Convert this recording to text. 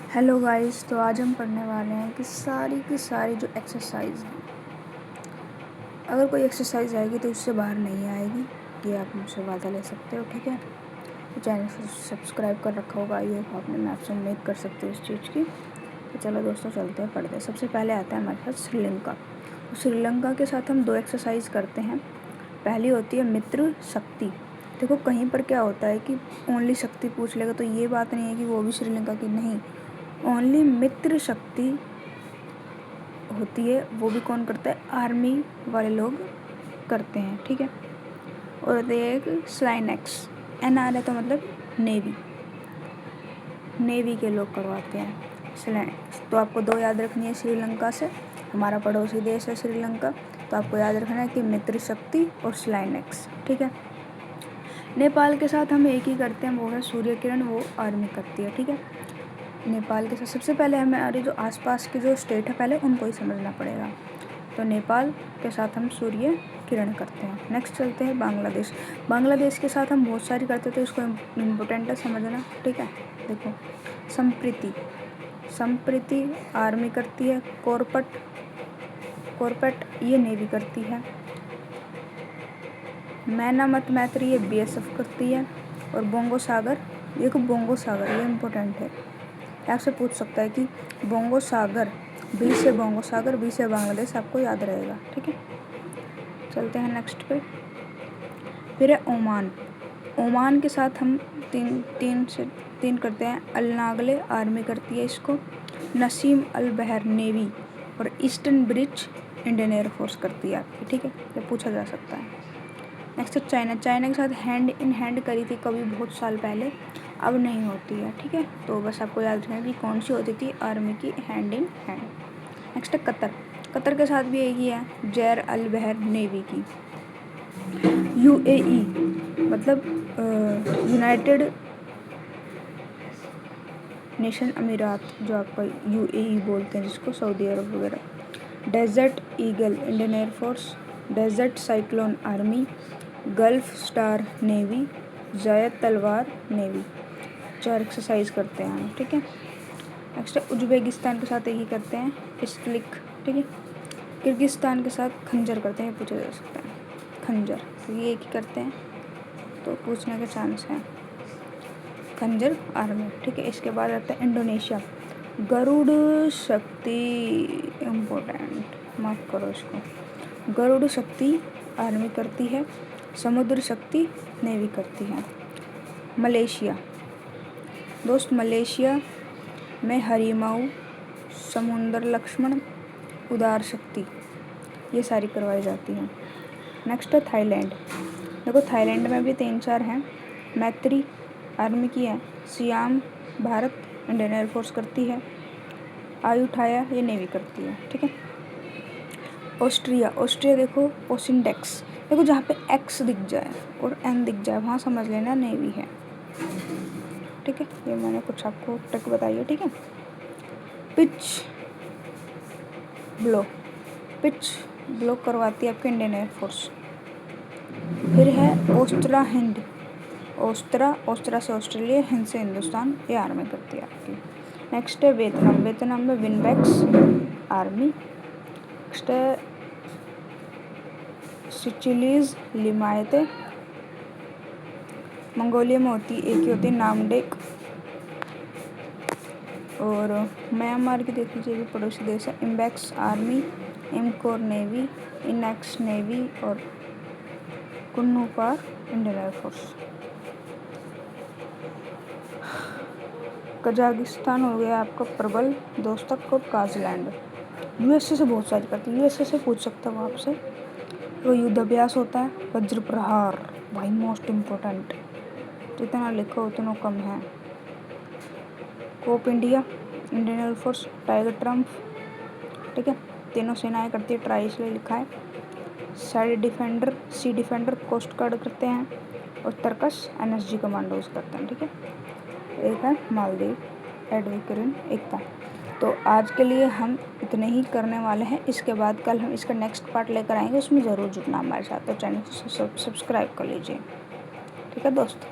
Hello guys, तो आज हम पढ़ने वाले हैं कि सारी की सारी जो एक्सरसाइज हैं, अगर कोई एक्सरसाइज आएगी तो उससे बाहर नहीं आएगी। ये आप मुझसे वादा ले सकते हो, ठीक है। तो चैनल को सब्सक्राइब कर रखा होगा, ये आपने मैं आपसे उम्मीद कर सकते हो इस चीज़ की। तो चलो दोस्तों, चलते हैं पढ़ते हैं। सबसे पहले आता है हमारे पास श्रीलंका। तो श्रीलंका के साथ हम 2 एक्सरसाइज करते हैं। पहली होती है मित्र शक्ति। देखो कहीं पर क्या होता है कि ओनली शक्ति पूछ लेगा, तो ये बात नहीं है कि वो भी श्रीलंका की नहीं, ओनली मित्र शक्ति होती है। वो भी कौन करता है? आर्मी वाले लोग करते हैं, ठीक है। और एक स्लाइनेक्स, NR है तो मतलब नेवी, नेवी के लोग करवाते हैं स्लाइनेक्स। तो आपको 2 याद रखनी है श्रीलंका से। हमारा पड़ोसी देश है श्रीलंका, तो आपको याद रखना है कि मित्र शक्ति और स्लाइनेक्स, ठीक है। नेपाल के साथ हम एक ही करते हैं, वो है सूर्य किरण, वो आर्मी करती है, ठीक है। नेपाल के साथ सबसे पहले हमारे जो आसपास के जो स्टेट है पहले उनको ही समझना पड़ेगा। तो नेपाल के साथ हम सूर्य किरण करते हैं। नेक्स्ट चलते हैं बांग्लादेश। बांग्लादेश के साथ हम बहुत सारी करते थे, इसको इम्पोर्टेंट है समझना, ठीक है। देखो संप्रीति, संप्रीति आर्मी करती है। कोरपट, कोरपट ये नेवी करती है। मैना मत मैत्री ये BSF करती है। और बोंगो सागर, देखो बोंगो सागर ये इम्पोर्टेंट है, आपसे पूछ सकता है कि बोंगो सागर, B से बोंगो सागर, B से बांग्लादेश, आपको याद रहेगा, ठीक है। चलते हैं नेक्स्ट पे। फिर है ओमान। ओमान के साथ हम तीन करते हैं। अल नागले आर्मी करती है इसको। नसीम अल बहर नेवी और ईस्टर्न ब्रिज इंडियन एयरफोर्स करती है आपकी, ठीक है। ये पूछा जा सकता है। नेक्स्ट है चाइना। चाइना के साथ हैंड इन हैंड करी थी कभी बहुत साल पहले, अब नहीं होती है, ठीक है। तो बस आपको याद रखना कि कौन सी होती थी आर्मी की हैंड इन हैंड। नेक्स्ट है कतर। कतर के साथ भी एक ही है, जैर अल बहर नेवी की। UAE मतलब यूनाइटेड नेशन अमीरात, जो आपका UAE बोलते हैं जिसको, सऊदी अरब वगैरह। Desert eagle Indian air force. Desert cyclone army. Gulf star navy. Zayed Talwar navy. 4 exercise करते हैं हम, ठीक है। नेक्स्ट उज्बेकिस्तान के साथ एक ही करते हैं, इस्टलिक, ठीक है। किर्गिस्तान के साथ खंजर करते हैं, पूछा जा सकता है खंजर, तो ये एक ही करते हैं, तो पूछने के चांस हैं। खंजर आर्मी, ठीक है। इसके बाद आता है इंडोनेशिया। गरुड़ शक्ति इम्पोर्टेंट, माफ करो इसको। गरुड़ शक्ति आर्मी करती है। समुद्र शक्ति नेवी करती है। मलेशिया दोस्त, मलेशिया में हरिमाऊ, समुंदर लक्ष्मण, उदार शक्ति, ये सारी करवाई जाती हैं। नेक्स्ट है थाईलैंड। देखो थाईलैंड में भी 3-4 हैं। मैत्री आर्मी की है। सियाम भारत इंडियन एयरफोर्स करती है। आयुठाया ये नेवी करती है, ठीक है। ऑस्ट्रिया, ऑस्ट्रिया देखो ओसिंडेक्स, देखो जहाँ पे X दिख जाए और N दिख जाए वहाँ समझ लेना नेवी है, ठीक है। ये मैंने कुछ आपको ट्रिक बताई है, ठीक है। पिच ब्लो, पिच ब्लो करवाती है आपके इंडियन एयरफोर्स। फिर है ओस्त्रा हिंद। ओस्त्रा, ओस्त्रा से ऑस्ट्रेलिया, हिंद से हिंदुस्तान, ये आर्मी करती है आपकी। नेक्स्ट है वियतनाम। वियतनाम में विनबैक्स आर्मी। नेक्स्ट है सिचिलीज लिमायते। मंगोलिया में होती एक ही होती नामडेक। और म्यांमार की देख लीजिए, भी पड़ोसी देश है। इम्बैक्स आर्मी, इमकोर नेवी, इनैक्स नेवी और कुन्नूपार इंडियन एयरफोर्स। कजाकिस्तान हो गया आपका प्रबल, दोस्तक और काजलैंड। USA से बहुत सारी करती है, USA से पूछ सकता हूँ आपसे। तो युद्ध अभ्यास होता है। वज्र प्रहार भाई मोस्ट इम्पोर्टेंट, जितना लिखो उतना कम है। Cope India Indian air force. Tiger Triumph, ठीक है। तीनों सेनाएं करती है, ट्राई इसलिए लिखा है। साइड डिफेंडर, सी डिफेंडर कोस्ट गार्ड करते हैं। और तरकस NSG कमांडोज करते हैं, ठीक है। एक है मालदीव एडविकरिन एकता। तो आज के लिए हम इतने ही करने वाले हैं। इसके बाद कल हम इसका नेक्स्ट पार्ट लेकर आएंगे, उसमें ज़रूर जुड़ना हमारे साथ। तो चैनल को सब्सक्राइब कर लीजिए, ठीक है दोस्त।